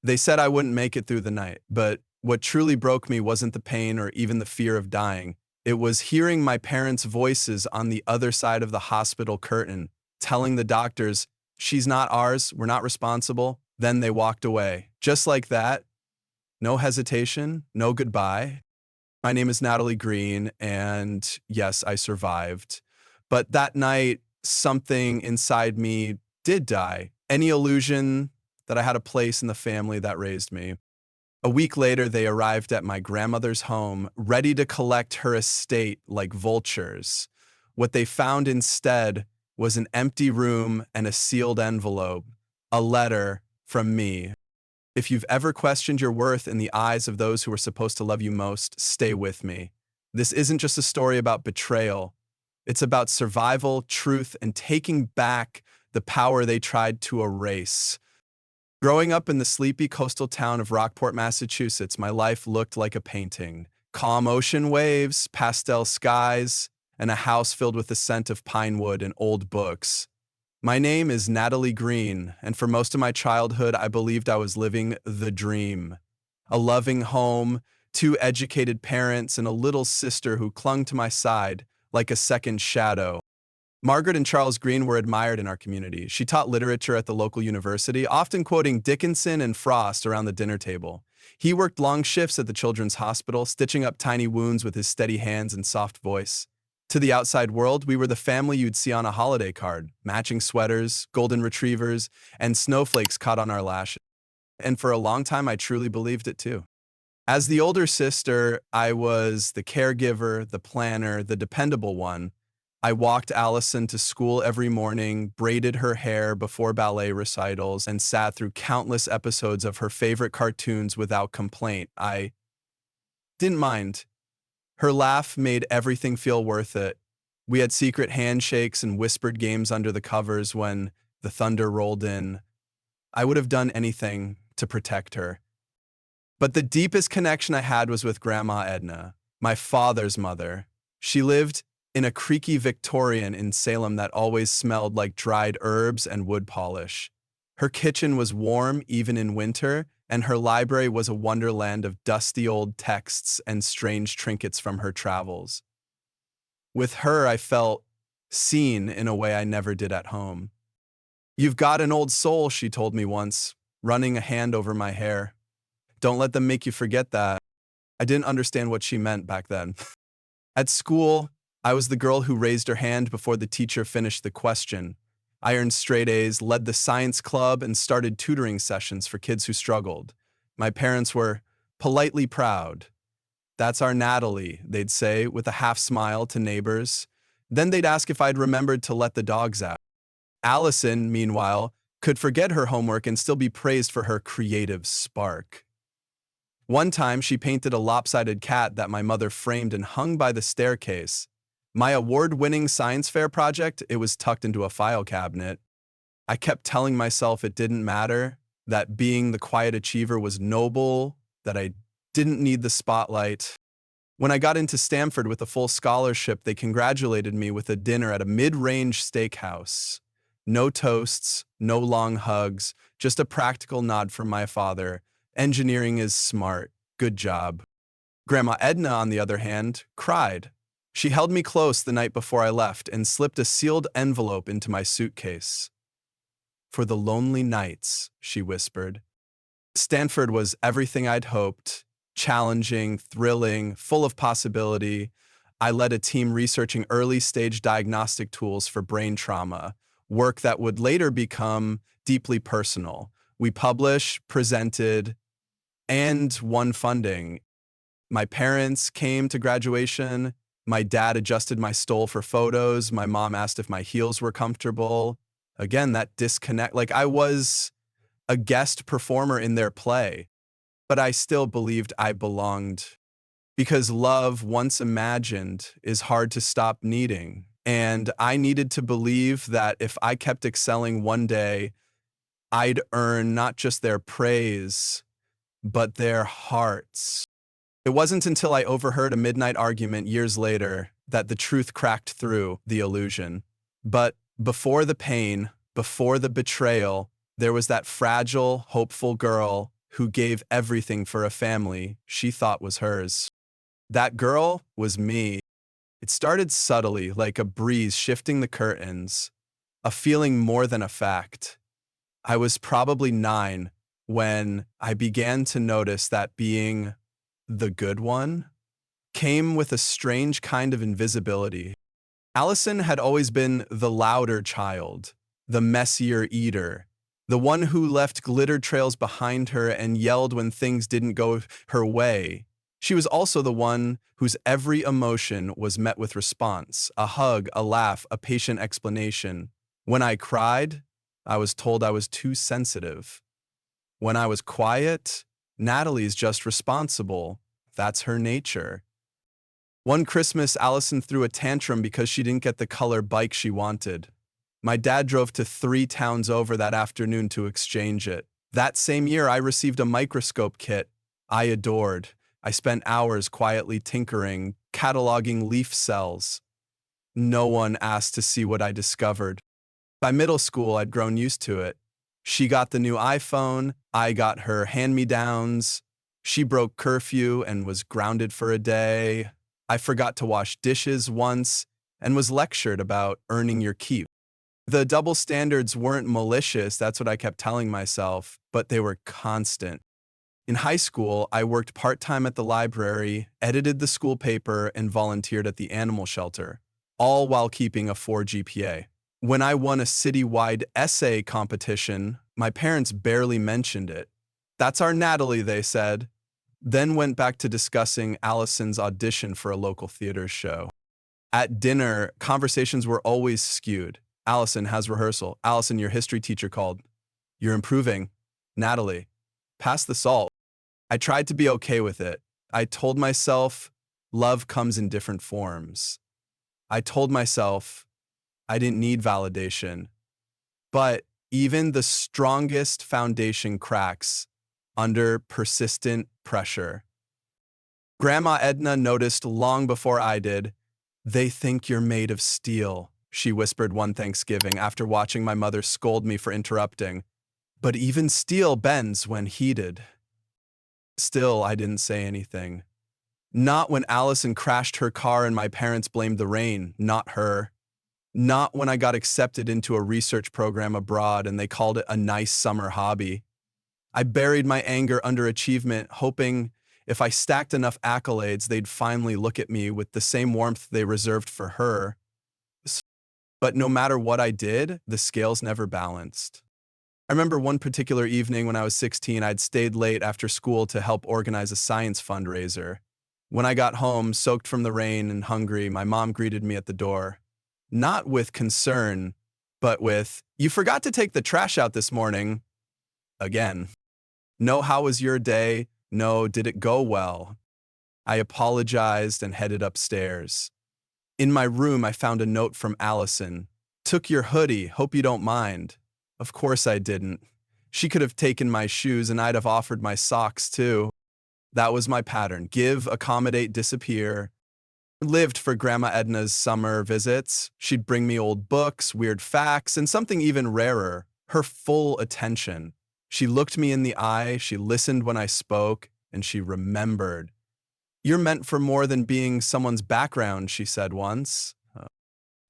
They said I wouldn't make it through the night, but what truly broke me wasn't the pain or even the fear of dying. It was hearing my parents' voices on the other side of the hospital curtain, telling the doctors, "She's not ours, we're not responsible." Then they walked away. Just like that, no hesitation, no goodbye. My name is Natalie Green, and yes, I survived. But that night, something inside me did die. Any illusion that I had a place in the family that raised me. A week later, they arrived at my grandmother's home, ready to collect her estate like vultures. What they found instead was an empty room and a sealed envelope, a letter from me. If you've ever questioned your worth in the eyes of those who were supposed to love you most, stay with me. This isn't just a story about betrayal. It's about survival, truth, and taking back the power they tried to erase. Growing up in the sleepy coastal town of Rockport, Massachusetts, my life looked like a painting. Calm ocean waves, pastel skies, and a house filled with the scent of pine wood and old books. My name is Natalie Green, and for most of my childhood, I believed I was living the dream. A loving home, two educated parents, and a little sister who clung to my side like a second shadow. Margaret and Charles Green were admired in our community. She taught literature at the local university, often quoting Dickinson and Frost around the dinner table. He worked long shifts at the children's hospital, stitching up tiny wounds with his steady hands and soft voice. To the outside world, we were the family you'd see on a holiday card, matching sweaters, golden retrievers, and snowflakes caught on our lashes. And for a long time, I truly believed it too. As the older sister, I was the caregiver, the planner, the dependable one. I walked Allison to school every morning, braided her hair before ballet recitals, and sat through countless episodes of her favorite cartoons without complaint. I didn't mind. Her laugh made everything feel worth it. We had secret handshakes and whispered games under the covers when the thunder rolled in. I would have done anything to protect her. But the deepest connection I had was with Grandma Edna, my father's mother. She lived in a creaky Victorian in Salem that always smelled like dried herbs and wood polish. Her kitchen was warm even in winter, and her library was a wonderland of dusty old texts and strange trinkets from her travels. With her, I felt seen in a way I never did at home. "You've got an old soul," she told me once, running a hand over my hair. "Don't let them make you forget that." I didn't understand what she meant back then. At school, I was the girl who raised her hand before the teacher finished the question. I earned straight A's, led the science club, and started tutoring sessions for kids who struggled. My parents were politely proud. "That's our Natalie," they'd say with a half smile to neighbors. Then they'd ask if I'd remembered to let the dogs out. Allison, meanwhile, could forget her homework and still be praised for her creative spark. One time, she painted a lopsided cat that my mother framed and hung by the staircase. My award-winning science fair project, it was tucked into a file cabinet. I kept telling myself it didn't matter, that being the quiet achiever was noble, that I didn't need the spotlight. When I got into Stanford with a full scholarship, they congratulated me with a dinner at a mid-range steakhouse. No toasts, no long hugs, just a practical nod from my father. "Engineering is smart. Good job." Grandma Edna, on the other hand, cried. She held me close the night before I left and slipped a sealed envelope into my suitcase. "For the lonely nights," she whispered. Stanford was everything I'd hoped. Challenging, thrilling, full of possibility. I led a team researching early-stage diagnostic tools for brain trauma, work that would later become deeply personal. We published, presented, and won funding. My parents came to graduation. My dad adjusted my stole for photos. My mom asked if my heels were comfortable. Again, that disconnect, like I was a guest performer in their play, but I still believed I belonged. Because love, once imagined, is hard to stop needing. And I needed to believe that if I kept excelling one day, I'd earn not just their praise, but their hearts. It wasn't until I overheard a midnight argument years later that the truth cracked through the illusion. But before the pain, before the betrayal, there was that fragile, hopeful girl who gave everything for a family she thought was hers. That girl was me. It started subtly, like a breeze shifting the curtains, a feeling more than a fact. I was probably 9 when I began to notice that being the good one came with a strange kind of invisibility. Allison had always been the louder child, the messier eater, the one who left glitter trails behind her and yelled when things didn't go her way. She was also the one whose every emotion was met with response, a hug, a laugh, a patient explanation. When I cried, I was told I was too sensitive. When I was quiet, Natalie's just responsible. That's her nature. One Christmas, Allison threw a tantrum because she didn't get the color bike she wanted. My dad drove to 3 towns over that afternoon to exchange it. That same year, I received a microscope kit I adored. I spent hours quietly tinkering, cataloging leaf cells. No one asked to see what I discovered. By middle school, I'd grown used to it. She got the new iPhone, I got her hand-me-downs. She broke curfew and was grounded for a day. I forgot to wash dishes once and was lectured about earning your keep. The double standards weren't malicious, that's what I kept telling myself, but they were constant. In high school, I worked part-time at the library, edited the school paper, and volunteered at the animal shelter, all while keeping a 4 GPA. When I won a citywide essay competition, my parents barely mentioned it. That's our Natalie, they said, then went back to discussing Allison's audition for a local theater show. At dinner, conversations were always skewed. Allison has rehearsal. Allison, your history teacher called. You're improving. Natalie, pass the salt. I tried to be okay with it. I told myself love comes in different forms. I told myself I didn't need validation. But even the strongest foundation cracks under persistent pressure. Grandma Edna noticed long before I did. They think you're made of steel, she whispered one Thanksgiving after watching my mother scold me for interrupting. But even steel bends when heated. Still, I didn't say anything. Not when Allison crashed her car and my parents blamed the rain, not her. Not when I got accepted into a research program abroad and they called it a nice summer hobby. I buried my anger under achievement, hoping if I stacked enough accolades, they'd finally look at me with the same warmth they reserved for her. But no matter what I did, the scales never balanced. I remember one particular evening when I was 16, I'd stayed late after school to help organize a science fundraiser. When I got home, soaked from the rain and hungry, my mom greeted me at the door. Not with concern, but with, "You forgot to take the trash out this morning." Again. No, how was your day? No, did it go well? I apologized and headed upstairs. In my room, I found a note from Allison. Took your hoodie, hope you don't mind. Of course I didn't. She could have taken my shoes and I'd have offered my socks too. That was my pattern. Give, accommodate, disappear. I lived for Grandma Edna's summer visits. She'd bring me old books, weird facts, and something even rarer, her full attention. She looked me in the eye, she listened when I spoke, and she remembered. You're meant for more than being someone's background, she said once.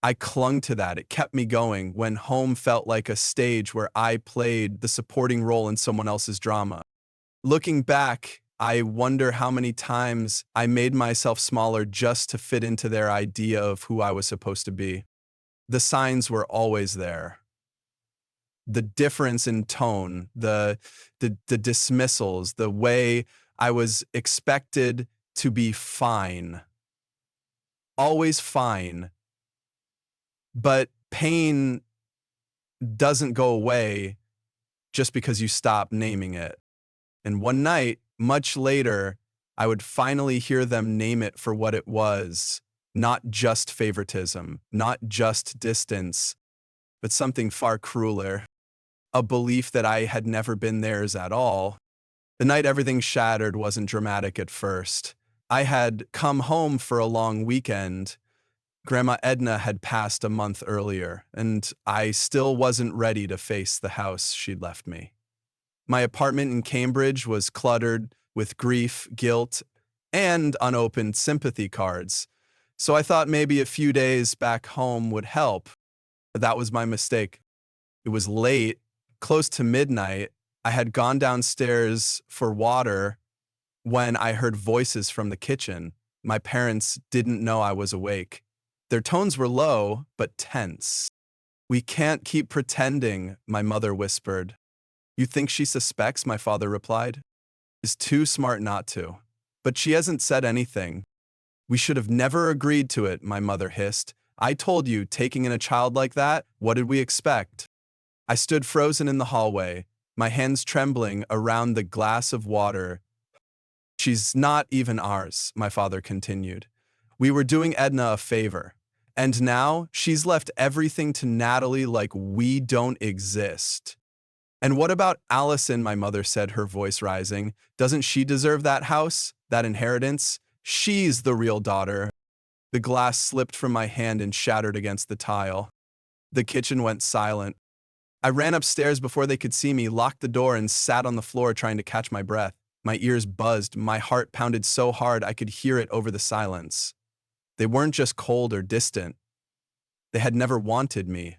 I clung to that. It kept me going when home felt like a stage where I played the supporting role in someone else's drama. Looking back, I wonder how many times I made myself smaller just to fit into their idea of who I was supposed to be. The signs were always there. The difference in tone, the dismissals, the way I was expected to be fine. Always fine. But pain doesn't go away just because you stop naming it. And one night, much later, I would finally hear them name it for what it was. Not just favoritism, not just distance, but something far crueler. A belief that I had never been theirs at all. The night everything shattered wasn't dramatic at first. I had come home for a long weekend. Grandma Edna had passed a month earlier, and I still wasn't ready to face the house she'd left me. My apartment in Cambridge was cluttered with grief, guilt, and unopened sympathy cards. So I thought maybe a few days back home would help. That was my mistake. It was late, close to midnight. I had gone downstairs for water when I heard voices from the kitchen. My parents didn't know I was awake. Their tones were low, but tense. "We can't keep pretending," my mother whispered. "You think she suspects?" my father replied. "Is too smart not to. But she hasn't said anything." "We should have never agreed to it," my mother hissed. "I told you, taking in a child like that, what did we expect?" I stood frozen in the hallway, my hands trembling around the glass of water. "She's not even ours," my father continued. "We were doing Edna a favor. And now she's left everything to Natalie like we don't exist." "And what about Allison?" my mother said, her voice rising. "Doesn't she deserve that house, that inheritance? She's the real daughter." The glass slipped from my hand and shattered against the tile. The kitchen went silent. I ran upstairs before they could see me, locked the door, and sat on the floor trying to catch my breath. My ears buzzed, my heart pounded so hard I could hear it over the silence. They weren't just cold or distant. They had never wanted me.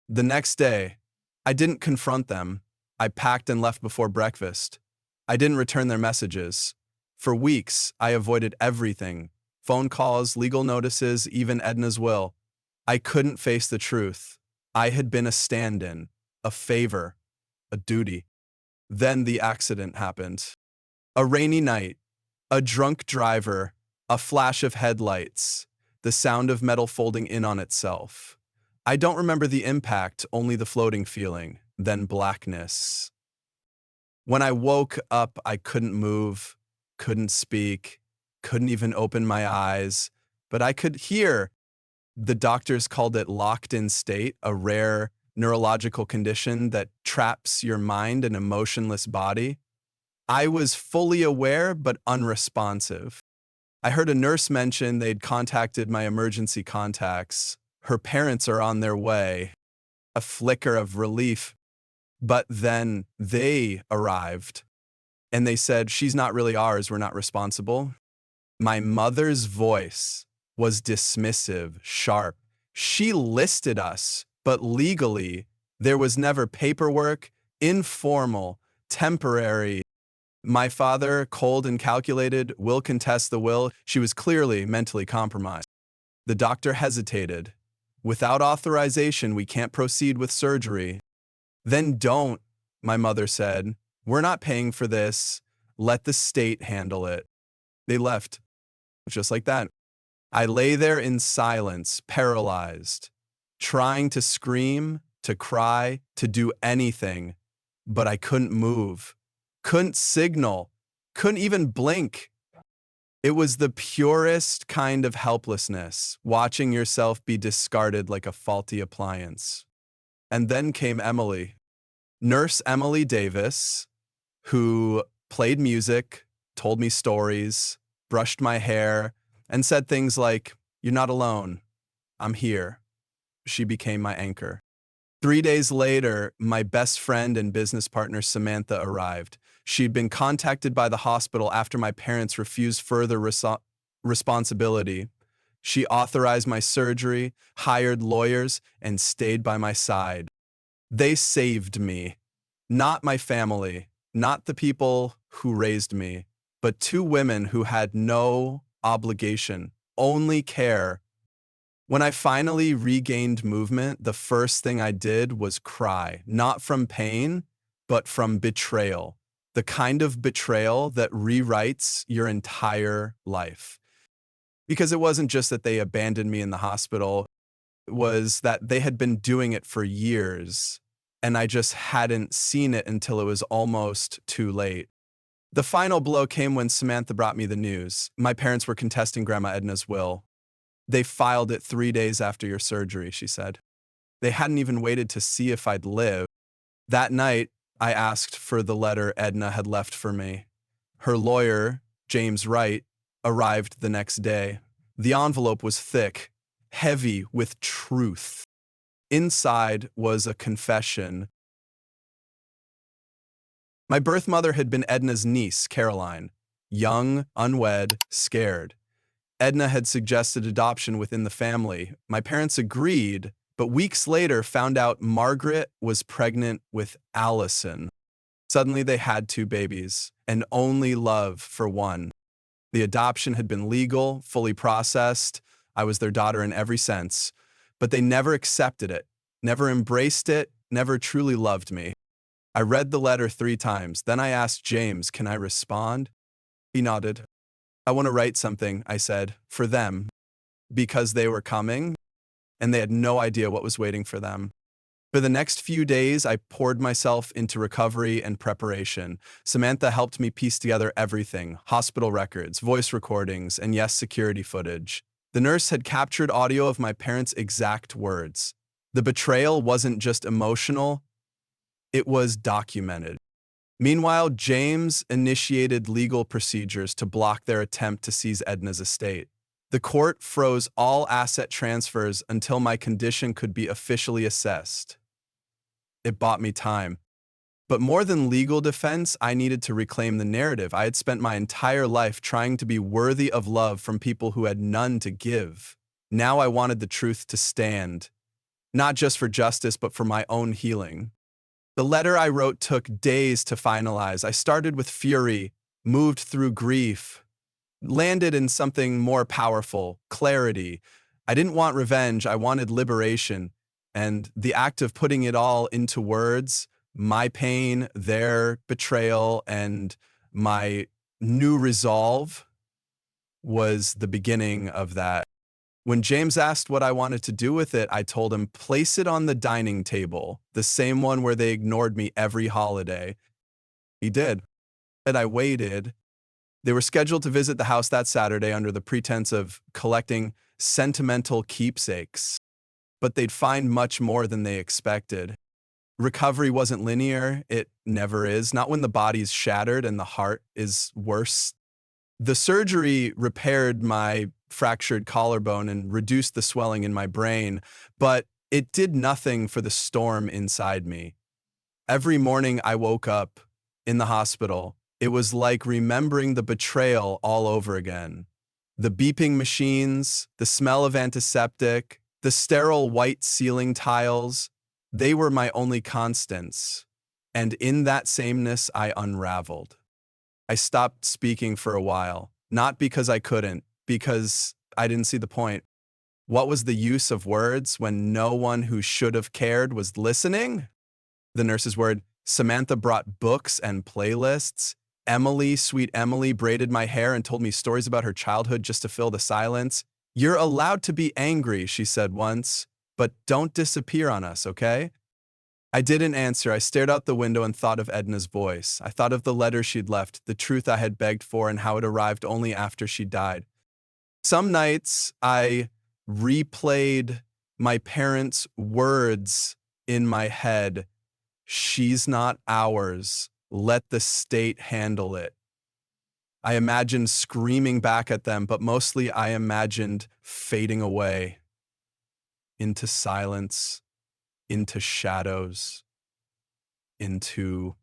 The next day, I didn't confront them. I packed and left before breakfast. I didn't return their messages. For weeks, I avoided everything: phone calls, legal notices, even Edna's will. I couldn't face the truth. I had been a stand-in, a favor, a duty. Then the accident happened. A rainy night, a drunk driver, a flash of headlights, the sound of metal folding in on itself. I don't remember the impact, only the floating feeling, then blackness. When I woke up, I couldn't move, couldn't speak, couldn't even open my eyes, but I could hear. The doctors called it locked-in state, a rare neurological condition that traps your mind in a motionless body. I was fully aware but unresponsive. I heard a nurse mention they'd contacted my emergency contacts. Her parents are on their way. A flicker of relief. But then they arrived, and they said, "She's not really ours, we're not responsible." My mother's voice was dismissive, sharp. She listed us, but legally, there was never paperwork, informal, temporary. My father, cold and calculated, will contest the will. She was clearly mentally compromised. The doctor hesitated. "Without authorization, we can't proceed with surgery." "Then don't," my mother said. "We're not paying for this. Let the state handle it." They left, just like that. I lay there in silence, paralyzed, trying to scream, to cry, to do anything, but I couldn't move, couldn't signal, couldn't even blink. It was the purest kind of helplessness, watching yourself be discarded like a faulty appliance. And then came Emily, Nurse Emily Davis, who played music, told me stories, brushed my hair, and said things like, "You're not alone. I'm here." She became my anchor. 3 days later, my best friend and business partner Samantha arrived. She'd been contacted by the hospital after my parents refused further responsibility. She authorized my surgery, hired lawyers, and stayed by my side. They saved me. Not my family, not the people who raised me, but two women who had no obligation, only care. When I finally regained movement, the first thing I did was cry, not from pain, but from betrayal. The kind of betrayal that rewrites your entire life. Because it wasn't just that they abandoned me in the hospital, it was that they had been doing it for years, and I just hadn't seen it until it was almost too late. The final blow came when Samantha brought me the news. My parents were contesting Grandma Edna's will. "They filed it 3 days after your surgery," she said. They hadn't even waited to see if I'd live. That night, I asked for the letter Edna had left for me. Her lawyer, James Wright, arrived the next day. The envelope was thick, heavy with truth. Inside was a confession My birth mother had been Edna's niece, Caroline. Young, unwed, scared. Edna had suggested adoption within the family. My parents agreed, but weeks later found out Margaret was pregnant with Allison. Suddenly they had two babies, and only love for one. The adoption had been legal, fully processed. I was their daughter in every sense, but they never accepted it, never embraced it, never truly loved me. I read the letter 3 times. Then I asked James, "Can I respond?" He nodded. "I want to write something," I said, "for them, because they were coming, and they had no idea what was waiting for them." For the next few days, I poured myself into recovery and preparation. Samantha helped me piece together everything: hospital records, voice recordings, and yes, security footage. The nurse had captured audio of my parents' exact words. The betrayal wasn't just emotional, it was documented. Meanwhile, James initiated legal procedures to block their attempt to seize Edna's estate. The court froze all asset transfers until my condition could be officially assessed. It bought me time. But more than legal defense, I needed to reclaim the narrative. I had spent my entire life trying to be worthy of love from people who had none to give. Now I wanted the truth to stand, not just for justice, but for my own healing. The letter I wrote took days to finalize. I started with fury, moved through grief, landed in something more powerful: clarity. I didn't want revenge, I wanted liberation. And the act of putting it all into words, my pain, their betrayal, and my new resolve, was the beginning of that. When James asked what I wanted to do with it, I told him, "Place it on the dining table, the same one where they ignored me every holiday." He did. And I waited. They were scheduled to visit the house that Saturday under the pretense of collecting sentimental keepsakes, but they'd find much more than they expected. Recovery wasn't linear. It never is, not when the body's shattered and the heart is worse. The surgery repaired my fractured collarbone and reduced the swelling in my brain, but it did nothing for the storm inside me. Every morning I woke up in the hospital, it was like remembering the betrayal all over again. The beeping machines, the smell of antiseptic, the sterile white ceiling tiles, they were my only constants. And in that sameness, I unraveled. I stopped speaking for a while, not because I couldn't, because I didn't see the point. What was the use of words when no one who should have cared was listening? The nurse's word: Samantha brought books and playlists. Emily, sweet Emily, braided my hair and told me stories about her childhood just to fill the silence. "You're allowed to be angry," she said once, "but don't disappear on us, okay?" I didn't answer. I stared out the window and thought of Edna's voice. I thought of the letter she'd left, the truth I had begged for, and how it arrived only after she died. Some nights I replayed my parents' words in my head. "She's not ours. Let the state handle it." I imagined screaming back at them, but mostly I imagined fading away into silence, into shadows, into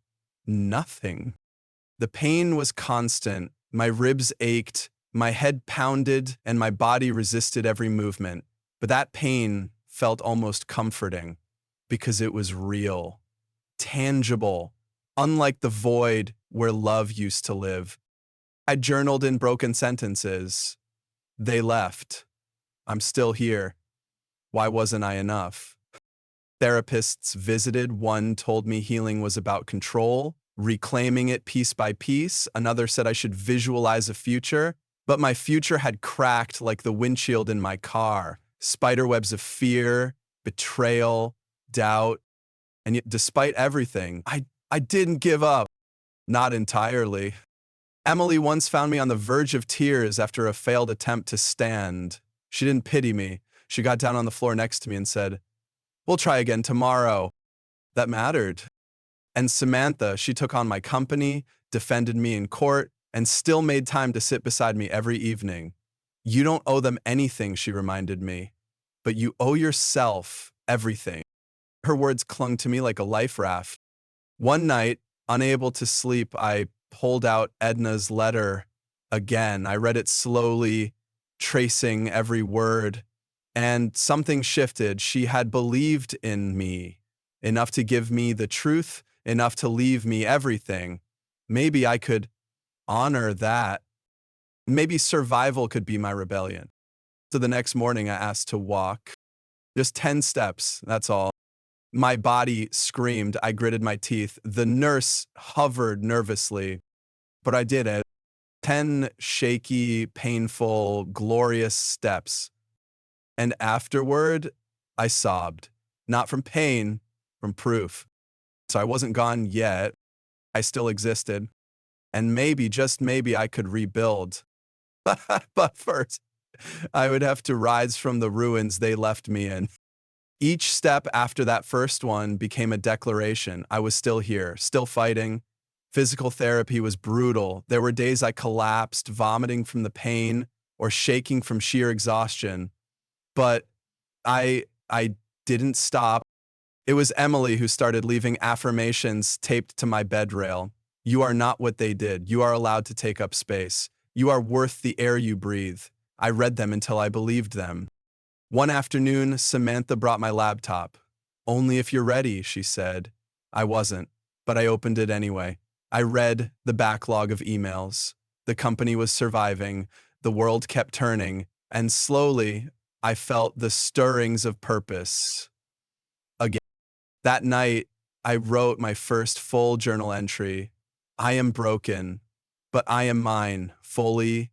nothing. The pain was constant. My ribs ached, my head pounded, and my body resisted every movement. But that pain felt almost comforting because it was real, tangible, unlike the void where love used to live. I journaled in broken sentences. They left. I'm still here. Why wasn't I enough? Therapists visited. One told me healing was about control, reclaiming it piece by piece. Another said I should visualize a future, but my future had cracked like the windshield in my car. Spiderwebs of fear, betrayal, doubt. And yet, despite everything, I didn't give up. Not entirely. Emily once found me on the verge of tears after a failed attempt to stand. She didn't pity me. She got down on the floor next to me and said, "We'll try again tomorrow." That mattered. And Samantha, she took on my company, defended me in court, and still made time to sit beside me every evening. "You don't owe them anything," she reminded me, "but you owe yourself everything." Her words clung to me like a life raft. One night, Unable to sleep, I pulled out Edna's letter again. I read it slowly, tracing every word, and something shifted. She had believed in me enough to give me the truth, enough to leave me everything. Maybe I could honor that. Maybe survival could be my rebellion. So the next morning, I asked to walk. Just 10 steps, that's all. My body screamed. I gritted my teeth. The nurse hovered nervously, but I did it. 10 shaky, painful, glorious steps. And afterward, I sobbed. Not from pain, from proof. So I wasn't gone yet. I still existed. And maybe, just maybe, I could rebuild. But first, I would have to rise from the ruins they left me in. Each step after that first one became a declaration. I was still here, still fighting. Physical therapy was brutal. There were days I collapsed, vomiting from the pain or shaking from sheer exhaustion. But I didn't stop. It was Emily who started leaving affirmations taped to my bed rail. You are not what they did. You are allowed to take up space. You are worth the air you breathe. I read them until I believed them. One afternoon, Samantha brought my laptop. Only if you're ready, she said. I wasn't, but I opened it anyway. I read the backlog of emails. The company was surviving, the world kept turning, and slowly I felt the stirrings of purpose again. That night, I wrote my first full journal entry. I am broken, but I am mine, fully.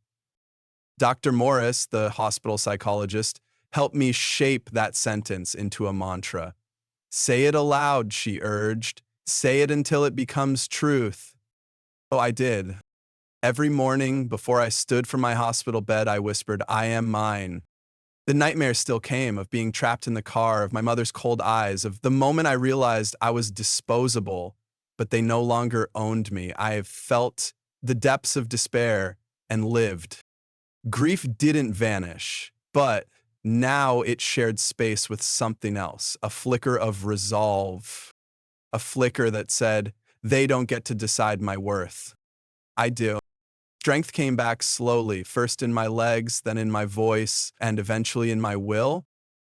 Dr. Morris, the hospital psychologist, helped me shape that sentence into a mantra. Say it aloud, she urged. Say it until it becomes truth. Oh, I did. Every morning before I stood from my hospital bed, I whispered, I am mine. The nightmare still came of being trapped in the car, of my mother's cold eyes, of the moment I realized I was disposable, but they no longer owned me. I have felt the depths of despair and lived. Grief didn't vanish, but now it shared space with something else, a flicker of resolve, a flicker that said, they don't get to decide my worth. I do. Strength came back slowly, first in my legs, then in my voice, and eventually in my will.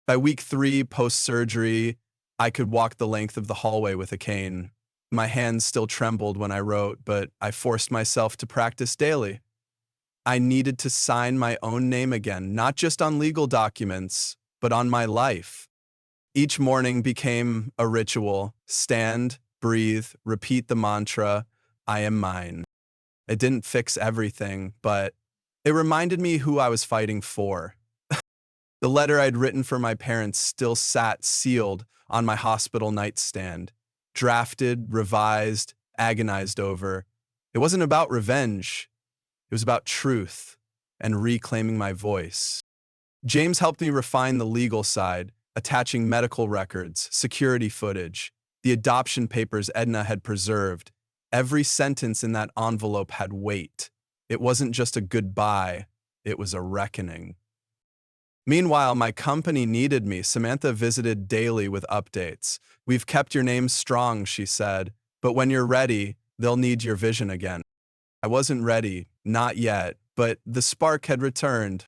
By week 3, post-surgery, I could walk the length of the hallway with a cane. My hands still trembled when I wrote, but I forced myself to practice daily. I needed to sign my own name again, not just on legal documents, but on my life. Each morning became a ritual. Stand, breathe, repeat the mantra, I am mine. It didn't fix everything, but it reminded me who I was fighting for. The letter I'd written for my parents still sat sealed on my hospital nightstand, drafted, revised, agonized over. It wasn't about revenge. It was about truth and reclaiming my voice. James helped me refine the legal side, attaching medical records, security footage, the adoption papers Edna had preserved. Every sentence in that envelope had weight. It wasn't just a goodbye, it was a reckoning. Meanwhile, my company needed me. Samantha visited daily with updates. We've kept your name strong, she said, but when you're ready, they'll need your vision again. I wasn't ready, not yet, but the spark had returned.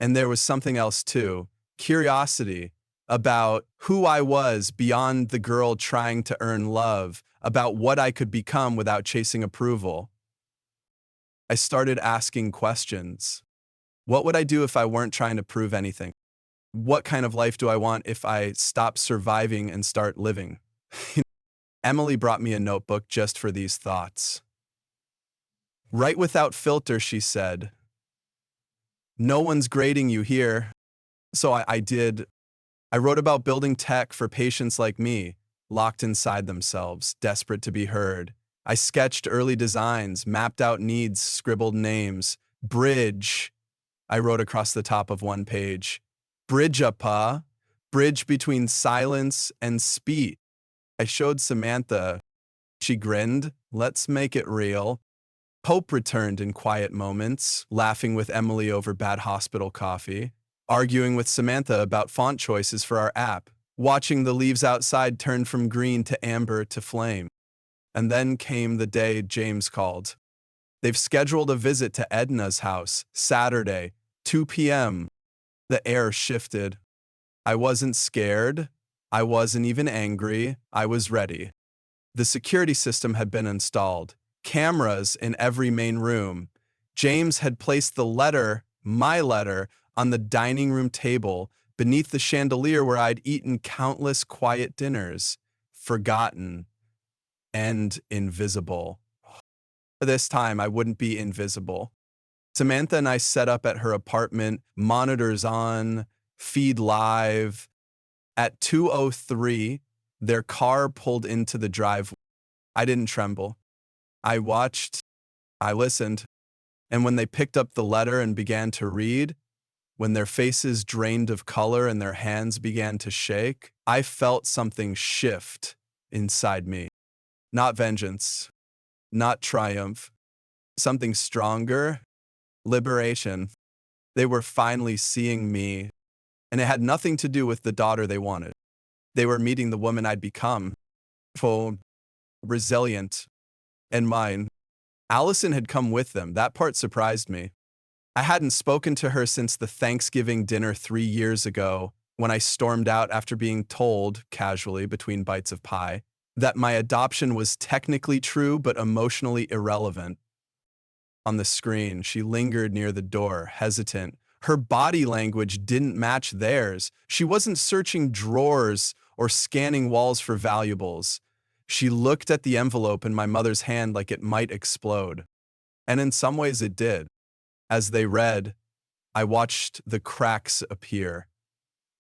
And there was something else too, curiosity about who I was beyond the girl trying to earn love, about what I could become without chasing approval. I started asking questions. What would I do if I weren't trying to prove anything? What kind of life do I want if I stop surviving and start living? Emily brought me a notebook just for these thoughts. Write without filter, she said. No one's grading you here. So I did. I wrote about building tech for patients like me, locked inside themselves, desperate to be heard. I sketched early designs, mapped out needs, scribbled names. Bridge, I wrote across the top of one page. Bridge-a-pa, bridge between silence and speech. I showed Samantha. She grinned. Let's make it real. Hope returned in quiet moments, laughing with Emily over bad hospital coffee, arguing with Samantha about font choices for our app, watching the leaves outside turn from green to amber to flame. And then came the day James called. They've scheduled a visit to Edna's house, Saturday, 2 p.m. The air shifted. I wasn't scared. I wasn't even angry. I was ready. The security system had been installed. Cameras in every main room. James had placed the letter, my letter, on the dining room table beneath the chandelier where I'd eaten countless quiet dinners, forgotten and invisible. This time, I wouldn't be invisible. Samantha and I set up at her apartment, monitors on, feed live. At 2:03, their car pulled into the driveway. I didn't tremble. I watched, I listened, and when they picked up the letter and began to read, when their faces drained of color and their hands began to shake, I felt something shift inside me. Not vengeance, not triumph, something stronger, liberation. They were finally seeing me, and it had nothing to do with the daughter they wanted. They were meeting the woman I'd become, full, resilient, and mine. Allison had come with them. That part surprised me. I hadn't spoken to her since the Thanksgiving dinner 3 years ago, when I stormed out after being told, casually between bites of pie, that my adoption was technically true but emotionally irrelevant. On the screen, she lingered near the door, hesitant. Her body language didn't match theirs. She wasn't searching drawers or scanning walls for valuables. She looked at the envelope in my mother's hand like it might explode. And in some ways it did. As they read, I watched the cracks appear.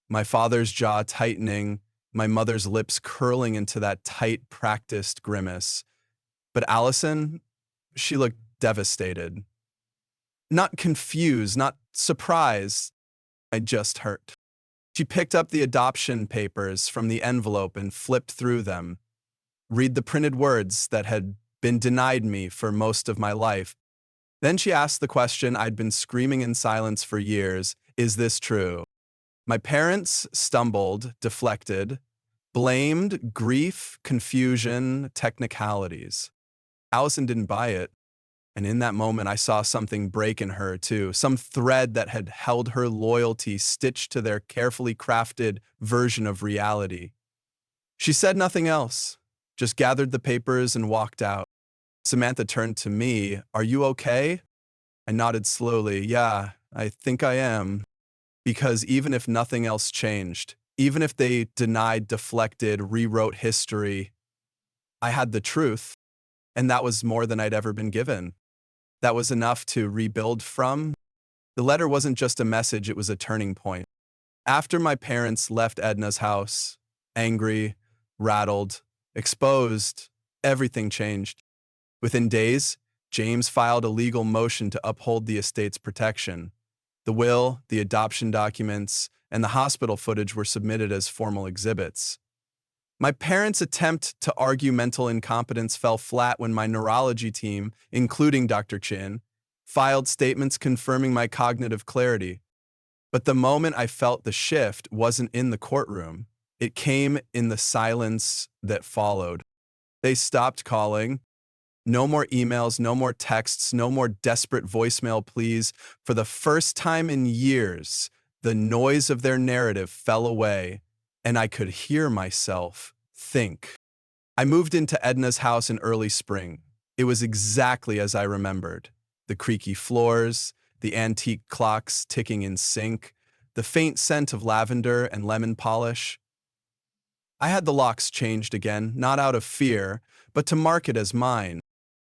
My father's jaw tightening, my mother's lips curling into that tight, practiced grimace. But Allison, she looked devastated. Not confused, not surprised. I just hurt. She picked up the adoption papers from the envelope and flipped through them. Read the printed words that had been denied me for most of my life. Then she asked the question I'd been screaming in silence for years, is this true? My parents stumbled, deflected, blamed grief, confusion, technicalities. Allison didn't buy it. And in that moment, I saw something break in her, too. Some thread that had held her loyalty stitched to their carefully crafted version of reality. She said nothing else, just gathered the papers and walked out. Samantha turned to me. Are you okay? I nodded slowly. Yeah, I think I am. Because even if nothing else changed, even if they denied, deflected, rewrote history, I had the truth, and that was more than I'd ever been given. That was enough to rebuild from. The letter wasn't just a message, it was a turning point. After my parents left Edna's house, angry, rattled, exposed, everything changed. Within days, James filed a legal motion to uphold the estate's protection. The will, the adoption documents, and the hospital footage were submitted as formal exhibits. My parents' attempt to argue mental incompetence fell flat when my neurology team, including Dr. Chin, filed statements confirming my cognitive clarity. But the moment I felt the shift wasn't in the courtroom. It came in the silence that followed. They stopped calling. No more emails, no more texts, no more desperate voicemail pleas. For the first time in years, the noise of their narrative fell away, and I could hear myself think. I moved into Edna's house in early spring. It was exactly as I remembered. The creaky floors, the antique clocks ticking in sync, the faint scent of lavender and lemon polish. I had the locks changed again, not out of fear, but to mark it as mine.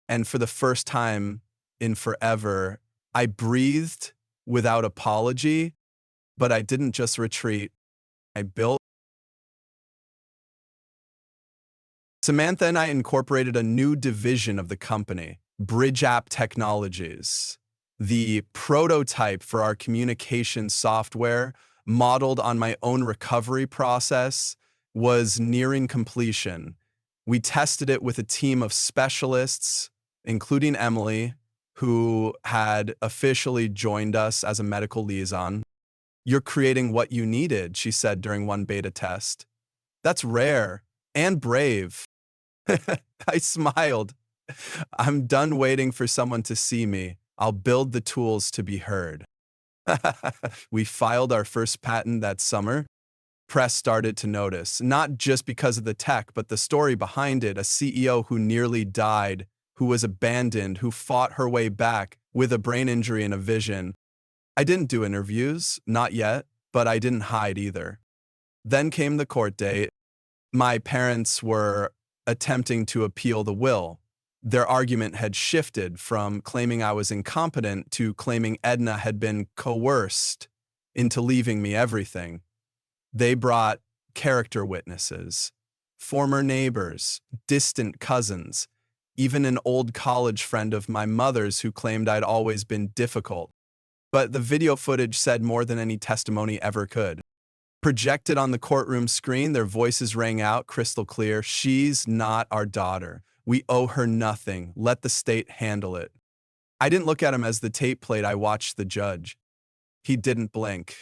And for the first time in forever, I breathed without apology, but I didn't just retreat. I built. Samantha and I incorporated a new division of the company, Bridge App Technologies. The prototype for our communication software, modeled on my own recovery process, was nearing completion. We tested it with a team of specialists, including Emily, who had officially joined us as a medical liaison. You're creating what you needed, she said during one beta test. That's rare and brave. I smiled. I'm done waiting for someone to see me. I'll build the tools to be heard. We filed our first patent that summer. Press started to notice, not just because of the tech, but the story behind it. A CEO who nearly died, who was abandoned, who fought her way back with a brain injury and a vision. I didn't do interviews, not yet, but I didn't hide either. Then came the court date. My parents were attempting to appeal the will. Their argument had shifted from claiming I was incompetent to claiming Edna had been coerced into leaving me everything. They brought character witnesses, former neighbors, distant cousins, even an old college friend of my mother's who claimed I'd always been difficult. But the video footage said more than any testimony ever could. Projected on the courtroom screen, their voices rang out crystal clear. She's not our daughter. We owe her nothing. Let the state handle it. I didn't look at him as the tape played. I watched the judge. He didn't blink.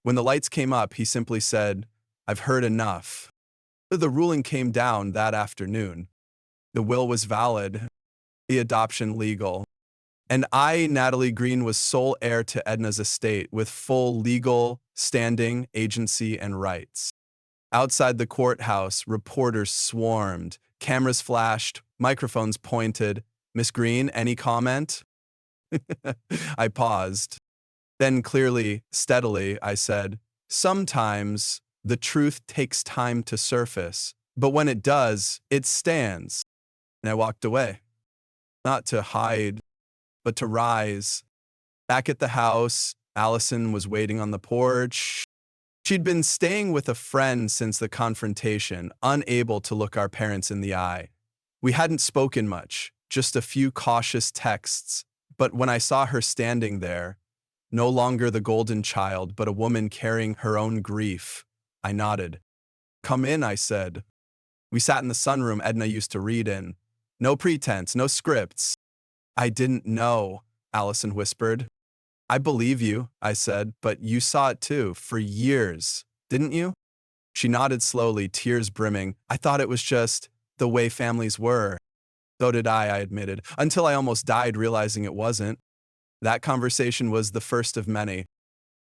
When the lights came up, he simply said, "I've heard enough." The ruling came down that afternoon. The will was valid, the adoption legal. And I, Natalie Green, was sole heir to Edna's estate with full legal standing, agency, and rights. Outside the courthouse, reporters swarmed, cameras flashed, microphones pointed. "Miss Green, any comment?" I paused. Then clearly, steadily, I said, "Sometimes the truth takes time to surface, but when it does, it stands." And I walked away, not to hide, but to rise. Back at the house, Allison was waiting on the porch. She'd been staying with a friend since the confrontation, unable to look our parents in the eye. We hadn't spoken much, just a few cautious texts, but when I saw her standing there, no longer the golden child, but a woman carrying her own grief, I nodded. "Come in," I said. We sat in the sunroom Edna used to read in. No pretense, no scripts. "I didn't know," Allison whispered. "I believe you," I said, "but you saw it too, for years, didn't you?" She nodded slowly, tears brimming. "I thought it was just the way families were." "So did I admitted, until I almost died realizing it wasn't." That conversation was the first of many,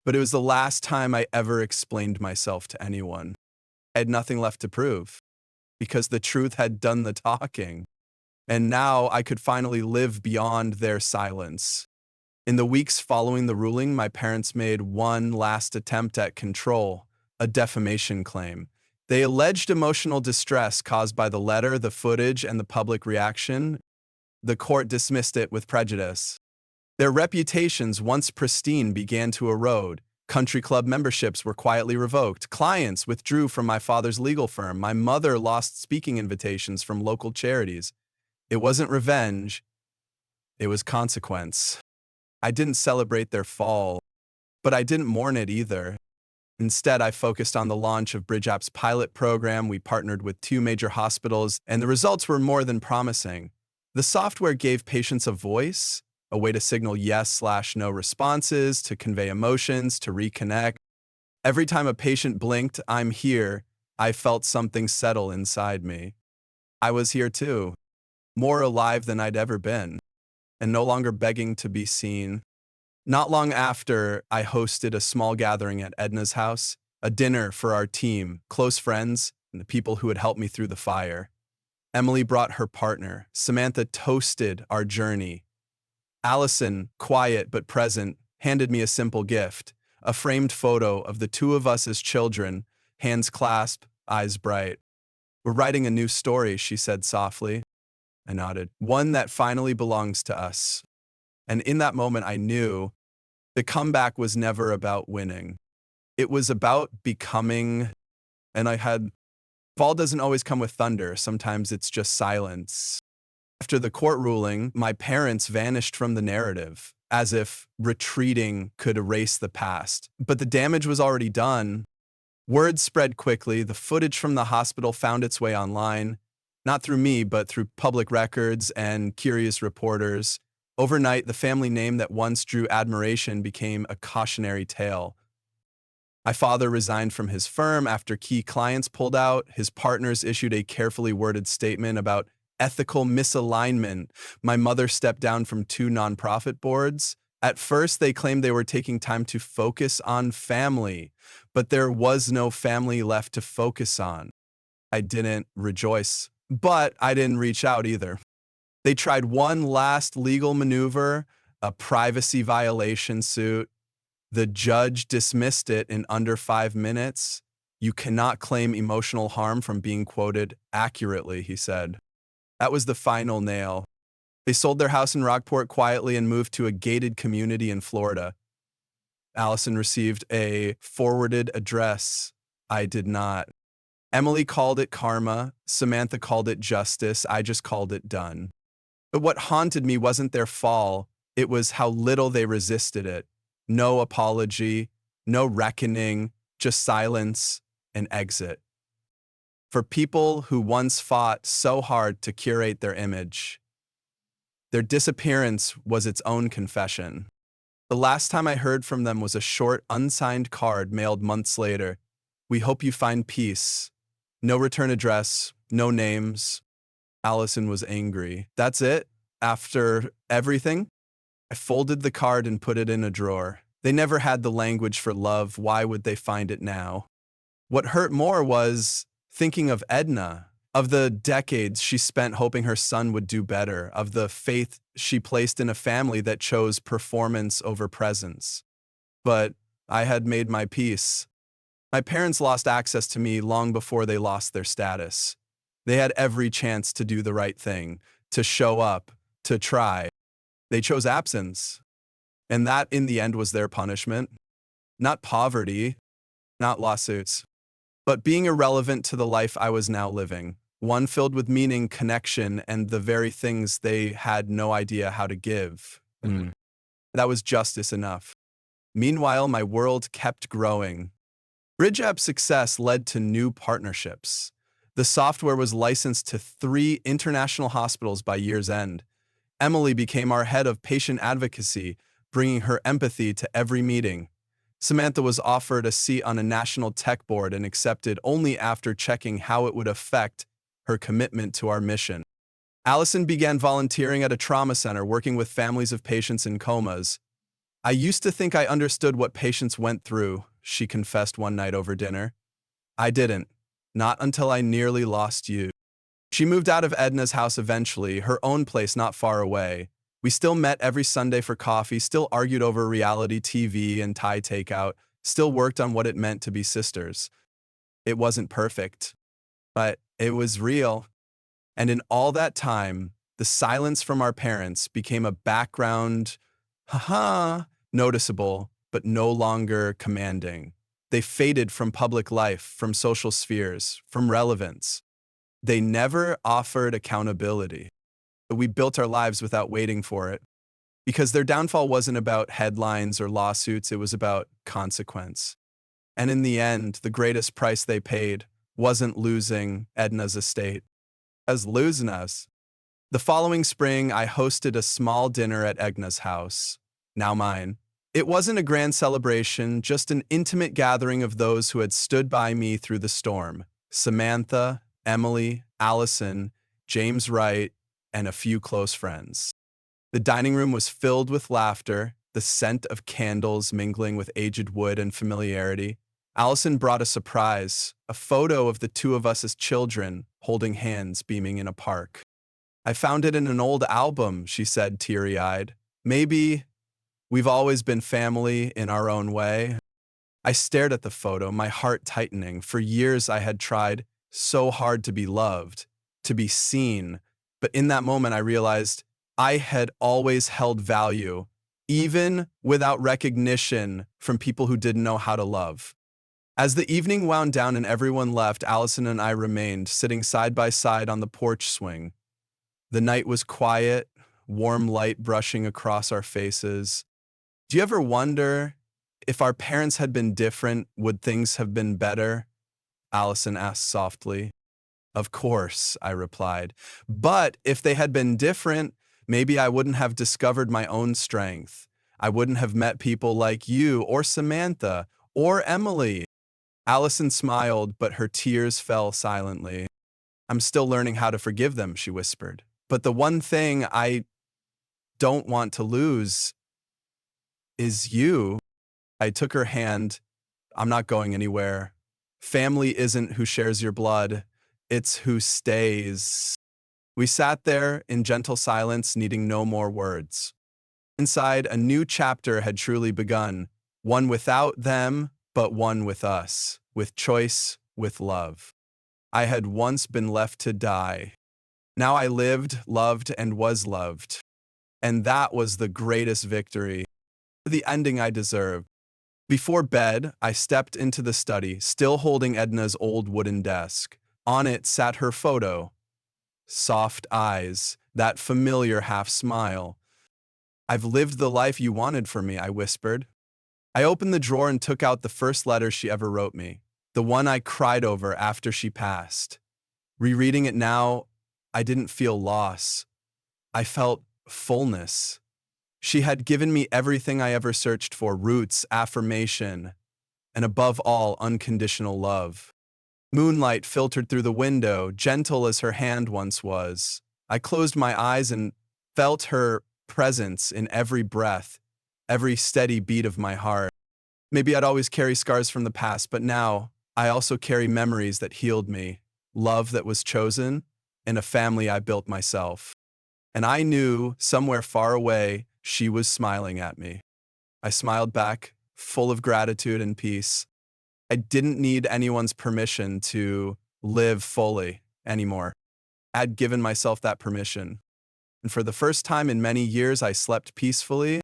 but it was the last time I ever explained myself to anyone. I had nothing left to prove, because the truth had done the talking. And now I could finally live beyond their silence. In the weeks following the ruling, my parents made one last attempt at control, a defamation claim. They alleged emotional distress caused by the letter, the footage, and the public reaction. The court dismissed it with prejudice. Their reputations, once pristine, began to erode. Country club memberships were quietly revoked. Clients withdrew from my father's legal firm. My mother lost speaking invitations from local charities. It wasn't revenge. It was consequence. I didn't celebrate their fall, but I didn't mourn it either. Instead, I focused on the launch of BridgeApp's pilot program. We partnered with 2 major hospitals, and the results were more than promising. The software gave patients a voice, a way to signal yes/no responses, to convey emotions, to reconnect. Every time a patient blinked, "I'm here," I felt something settle inside me. I was here too, more alive than I'd ever been, and no longer begging to be seen. Not long after, I hosted a small gathering at Edna's house, a dinner for our team, close friends, and the people who had helped me through the fire. Emily brought her partner. Samantha toasted our journey. Allison, quiet but present, handed me a simple gift, a framed photo of the 2 of us as children, hands clasped, eyes bright. "We're writing a new story," she said softly. I nodded. "One that finally belongs to us." And in that moment, I knew the comeback was never about winning. It was about becoming, and fall doesn't always come with thunder. Sometimes it's just silence. After the court ruling, my parents vanished from the narrative, as if retreating could erase the past. But the damage was already done. Word spread quickly. The footage from the hospital found its way online, not through me, but through public records and curious reporters. Overnight, the family name that once drew admiration became a cautionary tale. My father resigned from his firm after key clients pulled out. His partners issued a carefully worded statement about ethical misalignment. My mother stepped down from 2 nonprofit boards. At first, they claimed they were taking time to focus on family, but there was no family left to focus on. I didn't rejoice, but I didn't reach out either. They tried one last legal maneuver, a privacy violation suit. The judge dismissed it in under 5 minutes. You cannot claim emotional harm from being quoted accurately, he said. That was the final nail. They sold their house in Rockport quietly and moved to a gated community in Florida. Allison received a forwarded address. I did not. Emily called it karma. Samantha called it justice. I just called it done. But what haunted me wasn't their fall. It was how little they resisted it. No apology, no reckoning, just silence and exit. For people who once fought so hard to curate their image, their disappearance was its own confession. The last time I heard from them was a short, unsigned card mailed months later. We hope you find peace. No return address, no names. Allison was angry. That's it? After everything? I folded the card and put it in a drawer. They never had the language for love. Why would they find it now? What hurt more was thinking of Edna, of the decades she spent hoping her son would do better, of the faith she placed in a family that chose performance over presence. But I had made my peace. My parents lost access to me long before they lost their status. They had every chance to do the right thing, to show up, to try. They chose absence. And that, in the end, was their punishment. Not poverty, not lawsuits, but being irrelevant to the life I was now living, one filled with meaning, connection, and the very things they had no idea how to give. That was justice enough. Meanwhile, my world kept growing. Bridge App's success led to new partnerships. The software was licensed to 3 international hospitals by year's end. Emily became our head of patient advocacy, bringing her empathy to every meeting. Samantha was offered a seat on a national tech board and accepted only after checking how it would affect her commitment to our mission. Allison began volunteering at a trauma center, working with families of patients in comas. I used to think I understood what patients went through, she confessed one night over dinner. I didn't, not until I nearly lost you. She moved out of Edna's house eventually, her own place not far away. We still met every Sunday for coffee, still argued over reality TV and Thai takeout, still worked on what it meant to be sisters. It wasn't perfect, but it was real. And in all that time, the silence from our parents became a background, noticeable, but no longer commanding. They faded from public life, from social spheres, from relevance. They never offered accountability. We built our lives without waiting for it. Because their downfall wasn't about headlines or lawsuits, it was about consequence. And in the end, the greatest price they paid wasn't losing Edna's estate, as losing us. The following spring, I hosted a small dinner at Edna's house, now mine. It wasn't a grand celebration, just an intimate gathering of those who had stood by me through the storm. Samantha, Emily, Allison, James Wright, and a few close friends. The dining room was filled with laughter, the scent of candles mingling with aged wood and familiarity. Allison brought a surprise, a photo of the 2 of us as children, holding hands, beaming in a park. I found it in an old album, she said, teary-eyed. Maybe we've always been family in our own way. I stared at the photo, my heart tightening. For years I had tried so hard to be loved, to be seen, but in that moment I realized I had always held value, even without recognition from people who didn't know how to love. As the evening wound down and everyone left, Allison and I remained, sitting side by side on the porch swing. The night was quiet, warm light brushing across our faces. Do you ever wonder, if our parents had been different, would things have been better? Allison asked softly. Of course, I replied. But if they had been different, maybe I wouldn't have discovered my own strength. I wouldn't have met people like you or Samantha Or Emily. Allison smiled, but her tears fell silently. I'm still learning how to forgive them, she whispered. But the one thing I don't want to lose is you. I took her hand. I'm not going anywhere. Family isn't who shares your blood, it's who stays. We sat there in gentle silence, needing no more words. Inside, a new chapter had truly begun, one without them, but one with us, with choice, with love. I had once been left to die. Now I lived, loved, and was loved. And that was the greatest victory, the ending I deserved. Before bed, I stepped into the study, still holding Edna's old wooden desk. On it sat her photo. Soft eyes, that familiar half smile. I've lived the life you wanted for me, I whispered. I opened the drawer and took out the first letter she ever wrote me, the one I cried over after she passed. Rereading it now, I didn't feel loss. I felt fullness. She had given me everything I ever searched for: roots, affirmation, and above all, unconditional love. Moonlight filtered through the window, gentle as her hand once was. I closed my eyes and felt her presence in every breath, every steady beat of my heart. Maybe I'd always carry scars from the past, but now I also carry memories that healed me, love that was chosen, and a family I built myself. And I knew somewhere far away she was smiling at me. I smiled back, full of gratitude and peace. I didn't need anyone's permission to live fully anymore. I'd given myself that permission. And for the first time in many years, I slept peacefully,